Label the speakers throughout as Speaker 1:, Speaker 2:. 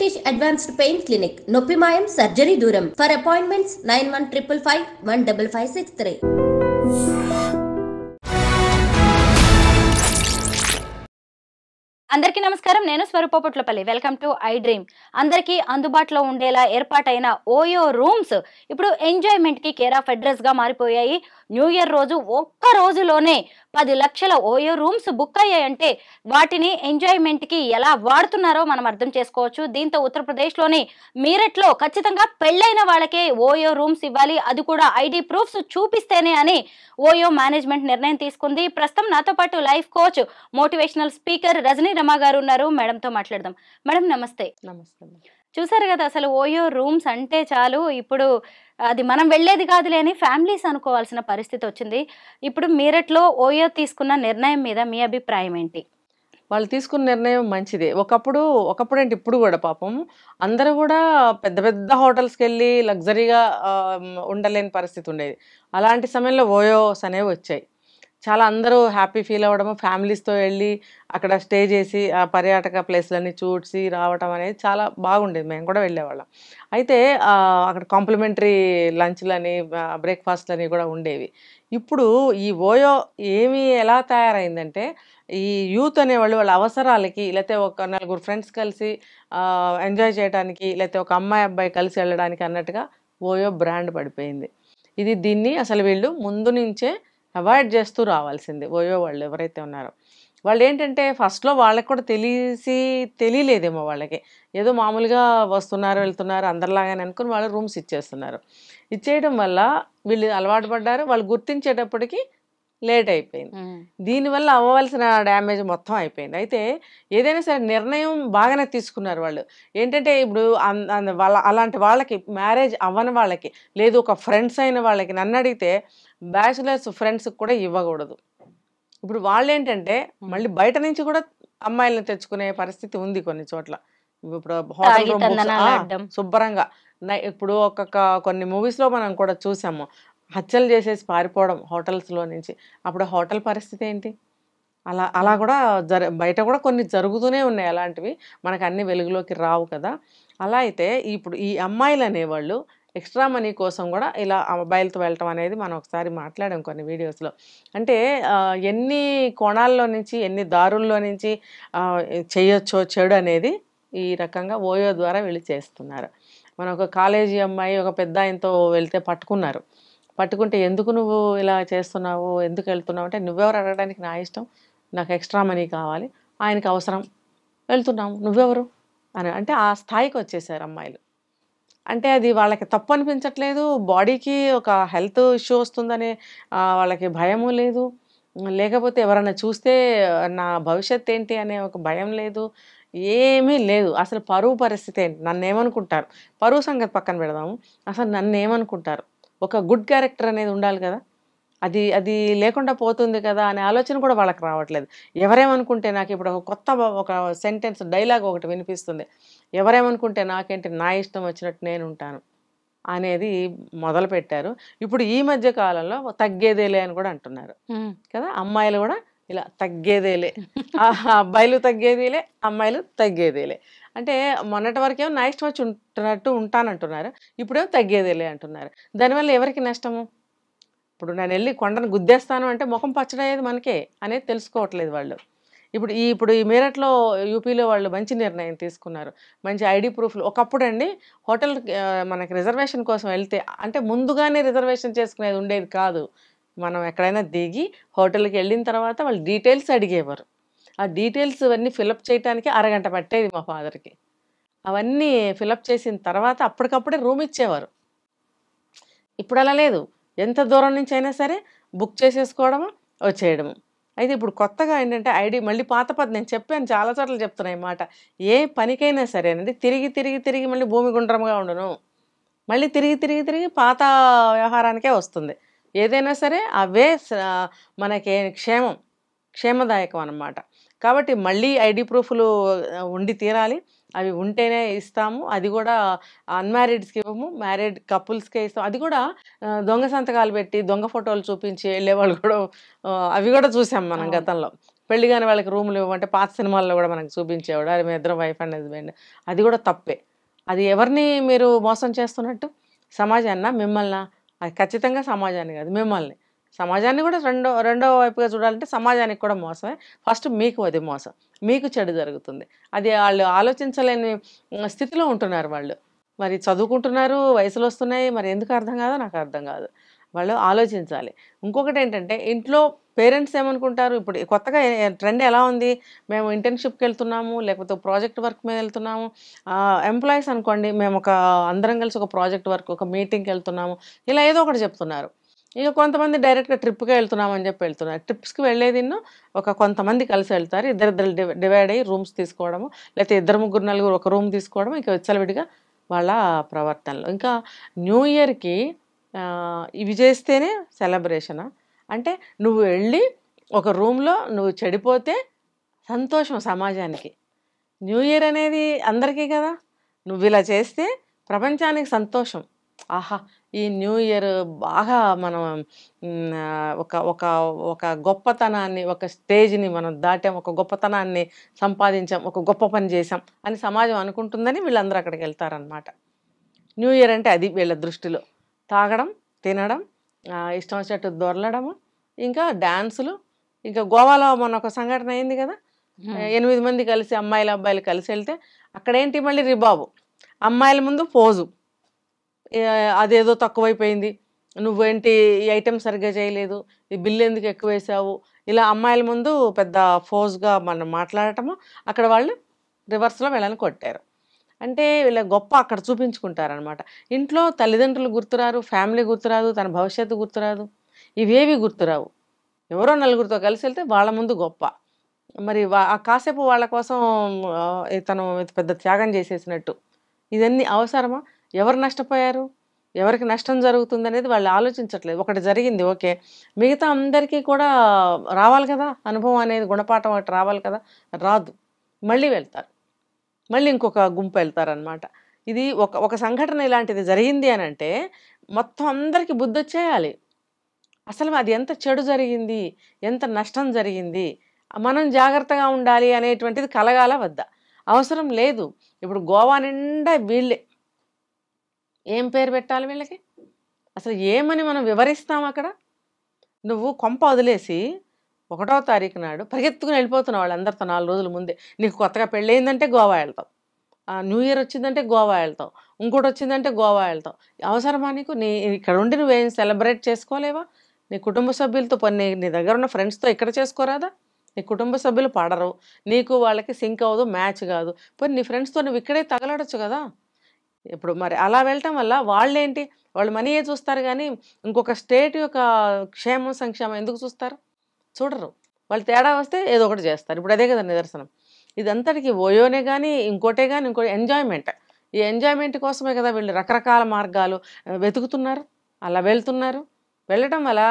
Speaker 1: British Advanced Pain Clinic, Noppimayam Surgery Duram. For appointments 9155515563.
Speaker 2: అందరికీ నమస్కారం. నేను Swaroopa Putlapalli. Welcome to I dream. అందరికీ అందుబాటులో ఉండేలా ఏర్పాటైన ఓయో రూమ్స్ ఇప్పుడు ఎంజాయ్మెంట్ కి కేర్ ఆఫ్ అడ్రస్ గా మారిపోయాయి. న్యూ ఇయర్ రోజు ఒక్క రోజులోనే 10 లక్షల ఓయో రూమ్స్ బుక్ అయ్యాయంటే వాటిని ఎంజాయ్మెంట్ కి ఎలా వాడుతున్నారో మనం అర్థం చేసుకోవచ్చు. దీంతో ఉత్తరప్రదేశ్లోని మీరట్లో ఖచ్చితంగా పెళ్ళైన వాళ్ళకే ఓయో రూమ్స్ ఇవ్వాలి, అది కూడా ఐడి ప్రూఫ్స్ చూపిస్తేనే అని ఓయో మేనేజ్మెంట్ నిర్ణయం తీసుకుంది. ప్రస్తుతం నాతో పాటు life coach, motivational speaker Rajani Rama garu ఉన్నారు. మేడంతో మాట్లాడదాం. మేడం నమస్తే.
Speaker 3: నమస్తే.
Speaker 2: చూసారు కదా, అసలు ఓయో రూమ్స్ అంటే చాలు ఇప్పుడు అది మనం వెళ్ళేది కాదులే అని ఫ్యామిలీస్ అనుకోవాల్సిన పరిస్థితి వచ్చింది. ఇప్పుడు మీరట్లో ఓయో తీసుకున్న నిర్ణయం మీద మీ అభిప్రాయం ఏంటి?
Speaker 3: వాళ్ళు తీసుకున్న నిర్ణయం మంచిదే. ఒకప్పుడు అంటే ఇప్పుడు కూడా పాపం అందరూ కూడా పెద్ద పెద్ద హోటల్స్కి వెళ్ళి లగ్జరీగా ఉండలేని పరిస్థితి ఉండేది. అలాంటి సమయంలో ఓయోస్ అనేవి వచ్చాయి. చాలా అందరూ హ్యాపీ ఫీల్ అవ్వడము, ఫ్యామిలీస్తో వెళ్ళి అక్కడ స్టే చేసి ఆ పర్యాటక ప్లేస్లన్నీ చూసి రావటం అనేది చాలా బాగుండేది. మేము కూడా వెళ్ళేవాళ్ళం. అయితే అక్కడ కాంప్లిమెంటరీ లంచ్లని, బ్రేక్ఫాస్ట్లని కూడా ఉండేవి. ఇప్పుడు ఈ ఓయో ఎలా తయారైందంటే, ఈ యూత్ అనేవాళ్ళు వాళ్ళ అవసరాలకి, లేకపోతే ఒక నలుగురు ఫ్రెండ్స్ కలిసి ఎంజాయ్ చేయడానికి, లేకపోతే ఒక అమ్మాయి అబ్బాయి కలిసి వెళ్ళడానికి అన్నట్టుగా ఓయో బ్రాండ్ పడిపోయింది. దీన్ని అసలు వీళ్ళు ముందు నుంచే అవాయిడ్ చేస్తూ రావాల్సింది. ఓయో వాళ్ళు ఎవరైతే ఉన్నారో వాళ్ళు ఏంటంటే ఫస్ట్లో వాళ్ళకి కూడా తెలియలేదేమో, వాళ్ళకి ఏదో మామూలుగా వస్తున్నారు వెళ్తున్నారు అందరిలాగానే అనుకుని వాళ్ళు రూమ్స్ ఇచ్చేయడం వల్ల వీళ్ళు అలవాటు పడ్డారు. వాళ్ళు గుర్తించేటప్పటికి లేట్ అయిపోయింది. దీనివల్ల అవ్వవలసిన డ్యామేజ్ మొత్తం అయిపోయింది. అయితే ఏదైనా సరే నిర్ణయం బాగానే తీసుకున్నారు వాళ్ళు. ఏంటంటే ఇప్పుడు అలాంటి వాళ్ళకి, మ్యారేజ్ అవ్వని వాళ్ళకి, లేదు ఒక ఫ్రెండ్స్ అయిన వాళ్ళకి, నన్ను అడిగితే బ్యాచులర్స్ ఫ్రెండ్స్కి కూడా ఇవ్వకూడదు. ఇప్పుడు వాళ్ళు ఏంటంటే మళ్ళీ బయట నుంచి కూడా అమ్మాయిలను తెచ్చుకునే పరిస్థితి ఉంది కొన్ని చోట్ల. ఇప్పుడు హోటల్ రూమ్ శుభ్రంగా ఇప్పుడు కొన్ని మూవీస్లో మనం కూడా చూసాము, హత్యలు చేసేసి పారిపోవడం హోటల్స్లో నుంచి. అప్పుడు హోటల్ పరిస్థితి ఏంటి? అలా కూడా బయట కూడా కొన్ని జరుగుతూనే ఉన్నాయి. అలాంటివి మనకు అన్ని వెలుగులోకి రావు కదా. అలా అయితే ఇప్పుడు ఈ అమ్మాయిలు అనేవాళ్ళు ఎక్స్ట్రా మనీ కోసం కూడా ఇలా అబ్బాయిలతో వెళ్ళటం అనేది మనం ఒకసారి మాట్లాడాం కొన్ని వీడియోస్లో. అంటే ఎన్ని కోణాల్లో నుంచి, ఎన్ని దారుల్లో నుంచి చేయొచ్చో చెడు అనేది ఈ రకంగా ఓయో ద్వారా వీళ్ళు చేస్తున్నారు. మన ఒక కాలేజీ అమ్మాయి ఒక పెద్ద ఆయనతో వెళ్తే పట్టుకుంటే ఎందుకు నువ్వు ఇలా చేస్తున్నావు, ఎందుకు వెళ్తున్నావు అంటే, నువ్వెవరు అడగడానికి, నా ఇష్టం, నాకు ఎక్స్ట్రా మనీ కావాలి, ఆయనకి అవసరం, వెళ్తున్నాము, నువ్వెవరు అని అంటే ఆ స్థాయికి వచ్చేసారు అమ్మాయిలు. అంటే అది వాళ్ళకి తప్పు అనిపించట్లేదు, బాడీకి ఒక హెల్త్ ఇష్యూ వస్తుందనే వాళ్ళకి భయము లేదు, లేకపోతే ఎవరైనా చూస్తే నా భవిష్యత్ ఏంటి అనే ఒక భయం లేదు, ఏమీ లేదు. అసలు పరువు పరిస్థితి ఏంటి, నన్ను ఏమనుకుంటారు, పరువు సంగతి పక్కన పెడదాము, అసలు నన్ను ఏమనుకుంటారు, ఒక గుడ్ క్యారెక్టర్ అనేది ఉండాలి కదా, అది లేకుండా పోతుంది కదా అనే ఆలోచన కూడా వాళ్ళకి రావట్లేదు. ఎవరేమనుకుంటే నాకు, ఇప్పుడు ఒక సెంటెన్స్ డైలాగ్ ఒకటి వినిపిస్తుంది, ఎవరేమనుకుంటే నాకేంటి, నా ఇష్టం వచ్చినట్టు నేను ఉంటాను అనేది మొదలుపెట్టారు. ఇప్పుడు ఈ మధ్య కాలంలో తగ్గేదేలే అని కూడా అంటున్నారు కదా. అమ్మాయిలు కూడా ఇలా తగ్గేదేలే, అబ్బాయిలు తగ్గేదేలే, అమ్మాయిలు తగ్గేదేలే. అంటే మొన్నటి వరకేమో నా ఇష్టం వచ్చి ఉంటానంటున్నారు, ఇప్పుడేమో తగ్గేదేలే అంటున్నారు. దానివల్ల ఎవరికి నష్టము? ఇప్పుడు నేను వెళ్ళి కొండను గుద్దేస్తాను అంటే ముఖం పచ్చడయ్యేది మనకే అనేది తెలుసుకోవట్లేదు వాళ్ళు. ఇప్పుడు ఈ మీరట్లో, యూపీలో వాళ్ళు మంచి నిర్ణయం తీసుకున్నారు. మంచి ఐడి ప్రూఫ్లు. ఒకప్పుడు అండి హోటల్ మనకి రిజర్వేషన్ కోసం వెళ్తే, అంటే ముందుగానే రిజర్వేషన్ చేసుకునేది ఉండేది కాదు. మనం ఎక్కడైనా దిగి హోటల్కి వెళ్ళిన తర్వాత వాళ్ళు డీటెయిల్స్ అడిగేవారు. ఆ డీటెయిల్స్ అవన్నీ ఫిలప్ చేయడానికి అరగంట పట్టేది మా ఫాదర్కి. అవన్నీ ఫిలప్ చేసిన తర్వాత అప్పటికప్పుడే రూమ్ ఇచ్చేవారు. ఇప్పుడు అలా లేదు, ఎంత దూరం నుంచి అయినా సరే బుక్ చేసేసుకోవడము, వచ్చేయడము. అయితే ఇప్పుడు కొత్తగా ఏంటంటే ఐడి మళ్ళీ పాత పద్ధతి, నేను చెప్పాను చాలా చోట్ల చెప్తున్నాయి మాట, ఏ పనికైనా సరేనండి తిరిగి మళ్ళీ భూమి గుండ్రంగా ఉండను, మళ్ళీ తిరిగి పాత వ్యవహారానికే వస్తుంది. ఏదైనా సరే అవే మనకి క్షేమదాయకం అన్నమాట. కాబట్టి మళ్ళీ ఐడి ప్రూఫ్లు ఉండి తీరాలి, అవి ఉంటేనే ఇస్తాము. అది కూడా అన్మ్యారీడ్స్కి ఇవ్వము, మ్యారీడ్ కపుల్స్కే ఇస్తాం. అది కూడా దొంగ సంతకాలు పెట్టి దొంగ ఫోటోలు చూపించి వెళ్ళేవాళ్ళు కూడా, అవి కూడా చూసాం మనం గతంలో. పెళ్లి కాని వాళ్ళకి రూములు ఇవ్వమంటే పాత సినిమాల్లో కూడా మనకు చూపించేవాడు, అది మీ ఇద్దరు వైఫ్ అండ్ హస్బెండ్. అది కూడా తప్పే. అది ఎవరిని మీరు మోసం చేస్తున్నట్టు? సమాజాన్న, మిమ్మల్ని? అది ఖచ్చితంగా సమాజాన్ని కాదు, మిమ్మల్ని. సమాజాన్ని కూడా రెండో వైపుగా చూడాలంటే సమాజానికి కూడా మోసమే. ఫస్ట్ మీకు అది మోసం, మీకు చెడు జరుగుతుంది. అది వాళ్ళు ఆలోచించలేని స్థితిలో ఉంటున్నారు వాళ్ళు. మరి చదువుకుంటున్నారు, వయసులు వస్తున్నాయి, మరి ఎందుకు అర్థం కాదో నాకు అర్థం కాదు. వాళ్ళు ఆలోచించాలి. ఇంకొకటి ఏంటంటే ఇంట్లో పేరెంట్స్ ఏమనుకుంటారు, ఇప్పుడు కొత్తగా ట్రెండ్ ఎలా ఉంది, మేము ఇంటర్న్షిప్కి వెళ్తున్నాము, లేకపోతే ప్రాజెక్ట్ వర్క్ మీద వెళ్తున్నాము. ఎంప్లాయీస్ అనుకోండి, మేము అందరం కలిసి ఒక ప్రాజెక్ట్ వర్క్, ఒక మీటింగ్కి వెళ్తున్నాము, ఇలా ఏదో ఒకటి చెప్తున్నారు. ఇక కొంతమంది డైరెక్ట్గా ట్రిప్కే వెళ్తున్నామని చెప్పి వెళ్తున్నారు. ట్రిప్స్కి వెళ్ళేదిన్నో కొంతమంది కలిసి వెళ్తారు, ఇద్దరిద్దరు డివైడ్ అయ్యి రూమ్స్ తీసుకోవడము, లేకపోతే 2-3-4 ఒక రూమ్ తీసుకోవడం, ఇక విచ్చలవిడిగా వాళ్ళ ప్రవర్తనలు. ఇంకా న్యూ ఇయర్కి ఇవి చేస్తేనే సెలబ్రేషనా? అంటే నువ్వు వెళ్ళి ఒక రూమ్లో నువ్వు చెడిపోతే సంతోషం సమాజానికి. న్యూ ఇయర్ అనేది అందరికీ కదా, నువ్వు ఇలా చేస్తే ప్రపంచానికి సంతోషం. ఆహా, ఈ న్యూ ఇయర్ బాగా మనం ఒక ఒక ఒక గొప్పతనాన్ని, ఒక స్టేజ్ని మనం దాటాం, ఒక గొప్పతనాన్ని సంపాదించాం, ఒక గొప్ప పని చేసాం అని సమాజం అనుకుంటుందని వీళ్ళందరూ అక్కడికి వెళ్తారనమాట. న్యూ ఇయర్ అంటే అది వీళ్ళ దృష్టిలో. తాగడం, తినడం, ఇష్టం వచ్చినట్టు దొరలడము, ఇంకా డ్యాన్సులు. ఇంకా గోవాలో మొన్న ఒక సంఘటన అయింది కదా, 8 మంది కలిసి అమ్మాయిలు అబ్బాయిలు కలిసి వెళ్తే అక్కడేంటి మళ్ళీ రిబాబు, అమ్మాయిల ముందు పోజు, అదేదో తక్కువైపోయింది, నువ్వేంటి ఈ ఐటెం సరిగ్గా చేయలేదు, ఈ బిల్లు ఎందుకు ఎక్కువ వేసావు, ఇలా అమ్మాయిల ముందు పెద్ద ఫోజ్గా మనం మాట్లాడటము. అక్కడ వాళ్ళు రివర్స్లో వెళ్ళని కొట్టారు. అంటే వీళ్ళ గొప్ప అక్కడ చూపించుకుంటారనమాట. ఇంట్లో తల్లిదండ్రులు గుర్తురారు, ఫ్యామిలీ గుర్తురాదు, తన భవిష్యత్తు గుర్తురాదు, ఇవేవి గుర్తురావు. ఎవరో నలుగురితో కలిసి వెళ్తే వాళ్ళ ముందు గొప్ప. మరి కాసేపు వాళ్ళ కోసం తను పెద్ద త్యాగం చేసేసినట్టు. ఇవన్నీ అవసరమా? ఎవరు నష్టపోయారు, ఎవరికి నష్టం జరుగుతుంది అనేది వాళ్ళు ఆలోచించట్లేదు. ఒకటి జరిగింది, ఓకే, మిగతా అందరికీ కూడా రావాలి కదా అనుభవం అనేది, గుణపాఠం ఒకటి రావాలి కదా, రాదు. మళ్ళీ వెళ్తారు, మళ్ళీ ఇంకొక గుంపు వెళ్తారనమాట. ఇది ఒక సంఘటన ఇలాంటిది జరిగింది అని అంటే మొత్తం అందరికీ బుద్ధి వచ్చేయాలి. అసలు అది ఎంత చెడు జరిగింది, ఎంత నష్టం జరిగింది, మనం జాగ్రత్తగా ఉండాలి అనేటువంటిది కలగాల వద్దా? అవసరం లేదు. ఇప్పుడు గోవా నిండా వీళ్ళే. ఏం పేరు పెట్టాలి వీళ్ళకి? అసలు ఏమని మనం వివరిస్తాం అక్కడ? నువ్వు కొంప వదిలేసి 1వ తారీఖు నాడు పరిగెత్తుకుని వెళ్ళిపోతున్నావు వాళ్ళందరితో 4 రోజుల ముందే. నీకు కొత్తగా పెళ్ళయిందంటే గోవా వెళ్తావు, న్యూ ఇయర్ వచ్చిందంటే గోవా వెళ్తావు, ఇంకోటి వచ్చిందంటే గోవా వెళ్తావు. అవసరమా నీకు? ఇక్కడ ఉండి నువ్వేం సెలబ్రేట్ చేసుకోలేవా? నీ కుటుంబ సభ్యులతో నీ దగ్గర ఉన్న ఫ్రెండ్స్తో ఇక్కడ చేసుకోరాదా? నీ కుటుంబ సభ్యులు పడరు, నీకు వాళ్ళకి సింక్ అవ్వదు, మ్యాచ్ కాదు. పోనీ నీ ఫ్రెండ్స్తో నువ్వు ఇక్కడే తగలడచ్చు కదా. ఇప్పుడు మరి అలా వెళ్ళటం వల్ల వాళ్ళేంటి, వాళ్ళు మనీయే చూస్తారు కానీ ఇంకొక స్టేట్ యొక్క క్షేమం సంక్షేమం ఎందుకు చూస్తారు? చూడరు. వాళ్ళు తేడా వస్తే ఏదో ఒకటి చేస్తారు. ఇప్పుడు అదే కదా నిదర్శనం. ఇదంతటికి ఓయోనే కానీ ఇంకోటే కానీ ఇంకో ఎంజాయ్మెంట్. ఈ ఎంజాయ్మెంట్ కోసమే కదా వీళ్ళు రకరకాల మార్గాలు వెతుకుతున్నారు, అలా వెళ్తున్నారు. వెళ్ళటం వల్ల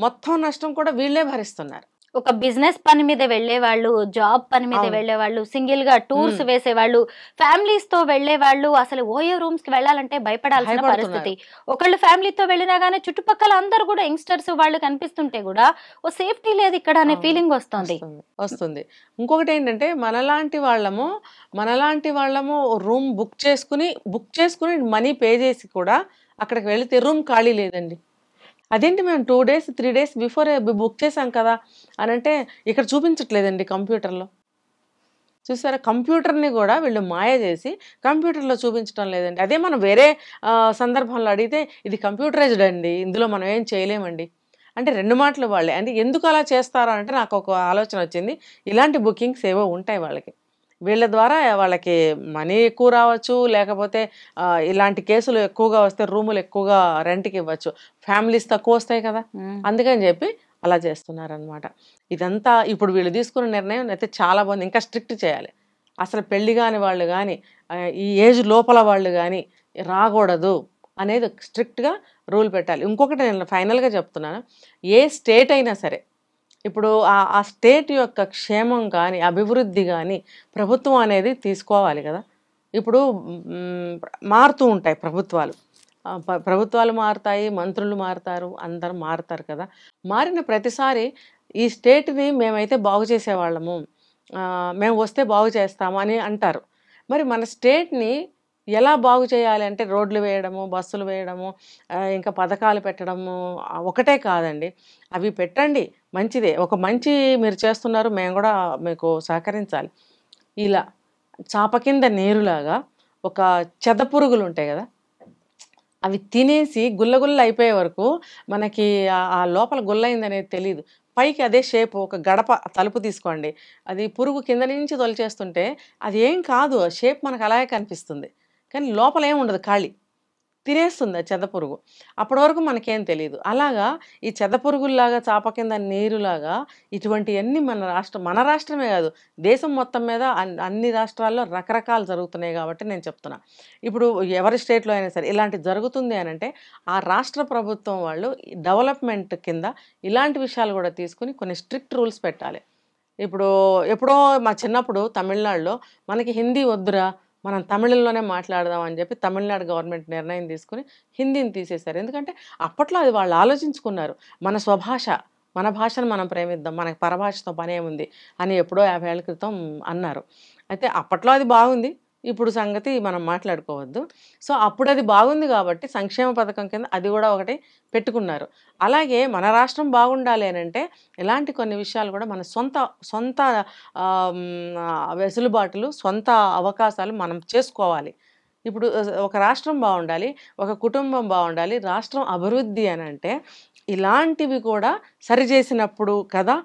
Speaker 3: మొత్తం నష్టం కూడా వీళ్ళే భరిస్తున్నారు.
Speaker 2: ఒక బిజినెస్ పని మీద వెళ్ళేవాళ్ళు, జాబ్ పని మీద వెళ్ళేవాళ్ళు, సింగిల్ గా టూర్స్ వేసేవాళ్ళు, ఫ్యామిలీస్ తో వెళ్ళేవాళ్ళు అసలు ఓయో రూమ్స్ కి వెళ్ళాలంటే భయపడాల్సిన పరిస్థితి. ఒకళ్ళు ఫ్యామిలీతో వెళ్ళినా గానీ చుట్టుపక్కల అందరూ కూడా యంగ్స్టర్స్ వాళ్ళు కనిపిస్తుంటే కూడా ఓ సేఫ్టీ లేదు ఇక్కడ అనే ఫీలింగ్ వస్తుంది.
Speaker 3: ఇంకొకటి ఏంటంటే మనలాంటి వాళ్ళము రూమ్ బుక్ చేసుకుని మనీ పే చేసి కూడా అక్కడికి వెళితే రూమ్ ఖాళీ లేదండి. అదేంటి, మేము 2 days 3 days బిఫోర్ బుక్ చేసాం కదా అని అంటే ఇక్కడ చూపించట్లేదండి కంప్యూటర్లో. చూసారా, కంప్యూటర్ని కూడా వీళ్ళు మాయ చేసి కంప్యూటర్లో చూపించడం లేదండి. అదే మనం వేరే సందర్భంలో అడిగితే ఇది కంప్యూటరైజ్డ్ అండి, ఇందులో మనం ఏం చేయలేమండి అంటే 2 మాటలు వాళ్ళే. అంటే ఎందుకు అలా చేస్తారో అంటే నాకు ఒక ఆలోచన వచ్చింది. ఇలాంటి బుకింగ్స్ ఏవో ఉంటాయి వాళ్ళకి, వీళ్ళ ద్వారా వాళ్ళకి మనీ ఎక్కువ రావచ్చు, లేకపోతే ఇలాంటి కేసులు ఎక్కువగా వస్తే రూములు ఎక్కువగా రెంట్కి ఇవ్వచ్చు, ఫ్యామిలీస్ తక్కువ వస్తాయి కదా, అందుకని చెప్పి అలా చేస్తున్నారనమాట. ఇదంతా ఇప్పుడు వీళ్ళు తీసుకున్న నిర్ణయం అయితే చాలా బాగుంది. ఇంకా స్ట్రిక్ట్ చేయాలి. అసలు పెళ్లి కాని వాళ్ళు కానీ ఈ ఏజ్ లోపల వాళ్ళు కానీ రాకూడదు అనేది స్ట్రిక్ట్గా రూల్ పెట్టాలి. ఇంకొకటి నేను ఫైనల్గా చెప్తున్నాను, ఏ స్టేట్ అయినా సరే ఇప్పుడు ఆ స్టేట్ యొక్క క్షేమం కానీ అభివృద్ధి కానీ ప్రభుత్వం అనేది తీసుకోవాలి కదా. ఇప్పుడు మారుతూ ఉంటాయి ప్రభుత్వాలు మారుతాయి, మంత్రులు మారుతారు, అందరూ మారుతారు కదా. మారిన ప్రతిసారి ఈ స్టేట్ని మేమైతే బాగు చేసేవాళ్ళము, మేము వస్తే బాగు చేస్తాము అని అంటారు. మరి మన స్టేట్ని ఎలా బాగు చేయాలి అంటే రోడ్లు వేయడము, బస్సులు వేయడము, ఇంకా పథకాలు పెట్టడము ఒకటే కాదండి. అవి పెట్టండి, మంచిదే. ఒక మంచి మీరు చేస్తున్నారు, మేము కూడా మీకు సహకరించాలి. ఇలా చాప కింద నీరులాగా ఒక చెదపురుగులు ఉంటాయి కదా, అవి తినేసి గుల్లగుల్ల అయిపోయే వరకు మనకి ఆ లోపల గుల్లయిందనేది తెలియదు. పైకి అదే షేపు, ఒక గడప తలుపు తీసుకోండి, అది పురుగు కింద నుంచి తొలిచేస్తుంటే అది ఏం కాదు, షేప్ మనకు అలాగే కనిపిస్తుంది, కానీ లోపల ఏం ఉండదు, ఖాళీ. తినేస్తుంది ఆ చెదపురుగు. అప్పటి వరకు మనకేం తెలీదు. అలాగా ఈ చెదపురుగుల్లాగా, చాప కింద నీరులాగా ఇటువంటివన్నీ మన రాష్ట్రమే కాదు, దేశం మొత్తం మీద అన్ని రాష్ట్రాల్లో రకరకాలు జరుగుతున్నాయి కాబట్టి నేను చెప్తున్నా. ఇప్పుడు ఎవరి స్టేట్లో అయినా సరే ఇలాంటివి జరుగుతుంది అని అంటే ఆ రాష్ట్ర ప్రభుత్వం వాళ్ళు డెవలప్మెంట్ కింద ఇలాంటి విషయాలు కూడా తీసుకుని కొన్ని స్ట్రిక్ట్ రూల్స్ పెట్టాలి. ఇప్పుడు ఎప్పుడో మా చిన్నప్పుడు తమిళనాడులో మనకి హిందీ వద్దురా, మనం తమిళంలోనే మాట్లాడదాం అని చెప్పి తమిళనాడు గవర్నమెంట్ నిర్ణయం తీసుకుని హిందీని తీసేశారు. ఎందుకంటే అప్పట్లో అది వాళ్ళు ఆలోచించుకున్నారు, మన స్వభాష, మన భాషను మనం ప్రేమిద్దాం, మనకి పరభాషతో పనేముంది అని ఎప్పుడో 50 ఏళ్ల క్రితం అన్నారు. అయితే అప్పట్లో అది బాగుంది, ఇప్పుడు సంగతి మనం మాట్లాడుకోవద్దు. సో అప్పుడు అది బాగుంది కాబట్టి సంక్షేమ పథకం కింద అది కూడా ఒకటి పెట్టుకున్నారు. అలాగే మన రాష్ట్రం బాగుండాలి అని అంటే ఇలాంటి కొన్ని విషయాలు కూడా మన సొంత వెసులుబాటులు, సొంత అవకాశాలు మనం చేసుకోవాలి. ఇప్పుడు ఒక రాష్ట్రం బాగుండాలి, ఒక కుటుంబం బాగుండాలి, రాష్ట్రం అభివృద్ధి అని అంటే ఇలాంటివి కూడా సరిచేసినప్పుడు కదా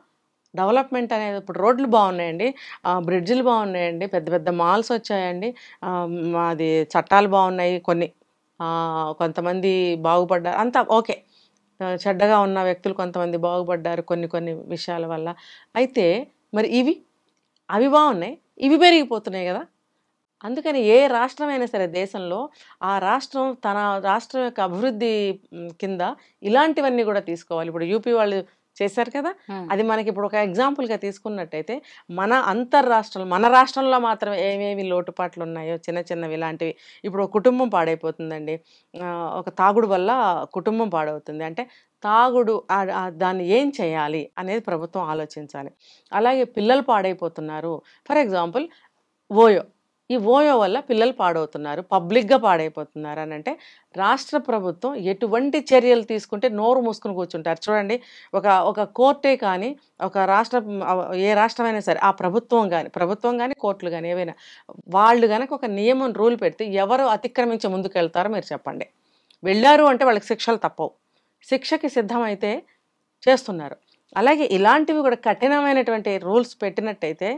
Speaker 3: డెవలప్మెంట్ అనేది. ఇప్పుడు రోడ్లు బాగున్నాయండి, బ్రిడ్జిలు బాగున్నాయండి, పెద్ద పెద్ద మాల్స్ వచ్చాయండి, అది చట్టాలు బాగున్నాయి, కొన్ని కొంతమంది బాగుపడ్డారు, అంతా ఓకే. చెడ్డగా ఉన్న వ్యక్తులు కొంతమంది బాగుపడ్డారు కొన్ని విషయాల వల్ల. అయితే మరి అవి బాగున్నాయి, ఇవి పెరిగిపోతున్నాయి కదా. అందుకని ఏ రాష్ట్రమైనా సరే దేశంలో ఆ రాష్ట్రం తన రాష్ట్రం యొక్క అభివృద్ధి కింద ఇలాంటివన్నీ కూడా తీసుకోవాలి. ఇప్పుడు యూపీ వాళ్ళు చేశారు కదా, అది మనకి ఇప్పుడు ఒక ఎగ్జాంపుల్గా తీసుకున్నట్టయితే మన రాష్ట్రంలో మాత్రం ఏమేమి లోటుపాట్లు ఉన్నాయో చిన్నవి ఇలాంటివి. ఇప్పుడు ఒక కుటుంబం పాడైపోతుందండి, ఒక తాగుడు వల్ల కుటుంబం పాడవుతుంది అంటే తాగుడు దాన్ని ఏం చేయాలి అనేది ప్రభుత్వం ఆలోచించాలి. అలాగే పిల్లలు పాడైపోతున్నారు, ఫర్ ఎగ్జాంపుల్ ఈ ఓయో వల్ల పిల్లలు పాడవుతున్నారు, పబ్లిక్గా పాడైపోతున్నారు అని అంటే రాష్ట్ర ప్రభుత్వం ఎటువంటి చర్యలు తీసుకుంటే నోరు మూసుకుని కూర్చుంటారు. చూడండి, ఒక కోర్టే కానీ ఏ రాష్ట్రమైనా సరే ఆ ప్రభుత్వం కానీ కోర్టులు కానీ ఏవైనా వాళ్ళు కనుక ఒక నియమం రూల్ పెడితే ఎవరు అతిక్రమించి ముందుకెళ్తారో మీరు చెప్పండి. వెళ్ళారు అంటే వాళ్ళకి శిక్షలు తప్పవు, శిక్షకి సిద్ధమైతే చేస్తున్నారు. అలాగే ఇలాంటివి కూడా కఠినమైనటువంటి రూల్స్ పెట్టినట్టయితే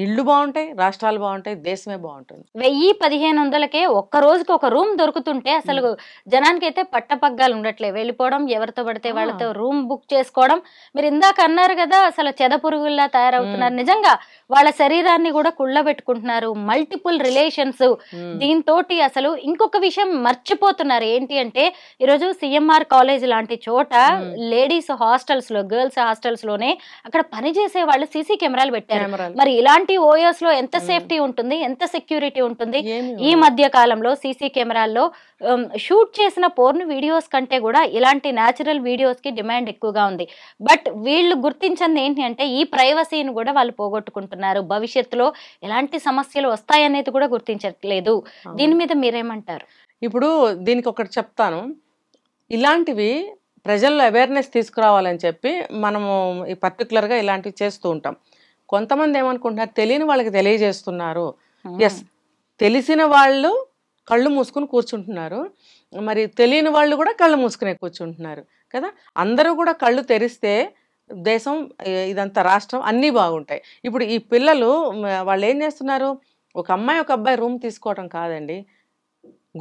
Speaker 3: ఇళ్ళు బాగుంటాయి, రాష్ట్రాలు బాగుంటాయి, దేశమే బాగుంటుంది.
Speaker 2: 1000-1500కే ఒక్క రోజుకి ఒక రూమ్ దొరుకుతుంటే అసలు జనానికైతే పట్టపగ్గాలు ఉండట్లే, వెళ్ళిపోవడం, ఎవరితో పడితే వాళ్ళతో రూమ్ బుక్ చేసుకోవడం. మీరు ఇందాక అన్నారు కదా అసలు చెదపురుగుల్లా తయారవుతున్నారు, నిజంగా వాళ్ళ శరీరాన్ని కూడా కుళ్ళబెట్టుకుంటున్నారు, మల్టిపుల్ రిలేషన్స్. దీంతో అసలు ఇంకొక విషయం మర్చిపోతున్నారు, ఏంటి అంటే ఈరోజు సిఎంఆర్ కాలేజ్ లాంటి చోట లేడీస్ హాస్టల్స్ లో, గర్ల్స్ హాస్టల్స్ లోనే అక్కడ పనిచేసే వాళ్ళు సీసీ కెమెరాలు పెట్టారు. మరి ఇలాంటి ఓఎస్ లో ఎంత సేఫ్టీ ఉంటుంది, ఎంత సెక్యూరిటీ ఉంటుంది? ఈ మధ్య కాలంలో సీసీ కెమెరాల్లో షూట్ చేసిన పోర్న్ వీడియోస్ కంటే కూడా ఇలాంటి న్యాచురల్ వీడియోస్ కి డిమాండ్ ఎక్కువగా ఉంది. బట్ వీళ్ళు గుర్తించింది ఏంటి అంటే ఈ ప్రైవసీని కూడా వాళ్ళు పోగొట్టుకుంటున్నారు, భవిష్యత్తులో ఎలాంటి సమస్యలు వస్తాయనేది కూడా గుర్తించట్లేదు. దీని మీద మీరేమంటారు?
Speaker 3: ఇప్పుడు దీనికి ఒకటి చెప్తాను, ఇలాంటివి ప్రజల్లో అవేర్నెస్ తీసుకురావాలని చెప్పి మనము పర్టికులర్గా ఇలాంటివి చేస్తూ ఉంటాం. కొంతమంది ఏమనుకుంటున్నారు, తెలియని వాళ్ళకి తెలియజేస్తున్నారు. ఎస్, తెలిసిన వాళ్ళు కళ్ళు మూసుకుని కూర్చుంటున్నారు, మరి తెలియని వాళ్ళు కూడా కళ్ళు మూసుకునే కూర్చుంటున్నారు కదా. అందరూ కూడా కళ్ళు తెరిస్తే దేశం, ఇదంతా రాష్ట్రం అన్నీ బాగుంటాయి. ఇప్పుడు ఈ పిల్లలు వాళ్ళు ఏం చేస్తున్నారు, ఒక అమ్మాయి ఒక అబ్బాయి రూమ్ తీసుకోవడం కాదండి,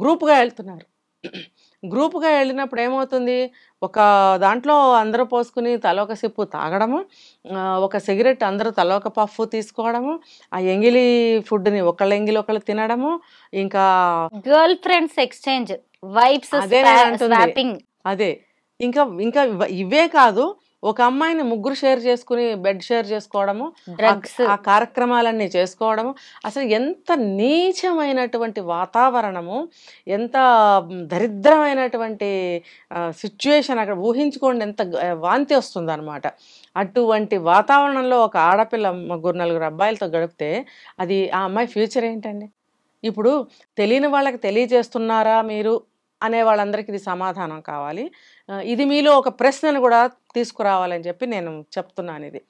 Speaker 3: గ్రూప్గా వెళ్తున్నారు. గ్రూప్గా వెళ్ళినప్పుడు ఏమవుతుంది, ఒక దాంట్లో అందరూ పోసుకుని తలొక సిప్పు తాగడము, ఒక సిగరెట్ అందరూ తలొక పఫ్ తీసుకోవడము, ఆ ఎంగిలి ఫుడ్ని ఒకళ్ళ ఎంగిలి ఒకళ్ళు తినడము, ఇంకా
Speaker 2: గర్ల్ ఫ్రెండ్స్ ఎక్స్చేంజ్ వైబ్స్,
Speaker 3: అదే ఇంకా ఇవే కాదు, ఒక అమ్మాయిని ముగ్గురు షేర్ చేసుకుని బెడ్ షేర్ చేసుకోవడము,
Speaker 2: డ్రగ్స్
Speaker 3: ఆ కార్యక్రమాలన్నీ చేసుకోవడము, అసలు ఎంత నీచమైనటువంటి వాతావరణము, ఎంత దరిద్రమైనటువంటి సిచ్యువేషన్ అక్కడ ఊహించుకోండి, ఎంత వాంతి వస్తుంది అనమాట. అటువంటి వాతావరణంలో ఒక ఆడపిల్ల ముగ్గురు నలుగురు అబ్బాయిలతో గడిపితే అది ఆ అమ్మాయి ఫ్యూచర్ ఏంటండి? ఇప్పుడు తెలియని వాళ్ళకి తెలియజేస్తున్నారా మీరు అనే వాళ్ళందరికీ ఇది సమాధానం కావాలి. ఇది మీలో ఒక ప్రశ్నను కూడా తీసుకురావాలని చెప్పి నేను చెప్తున్నాను ఇది.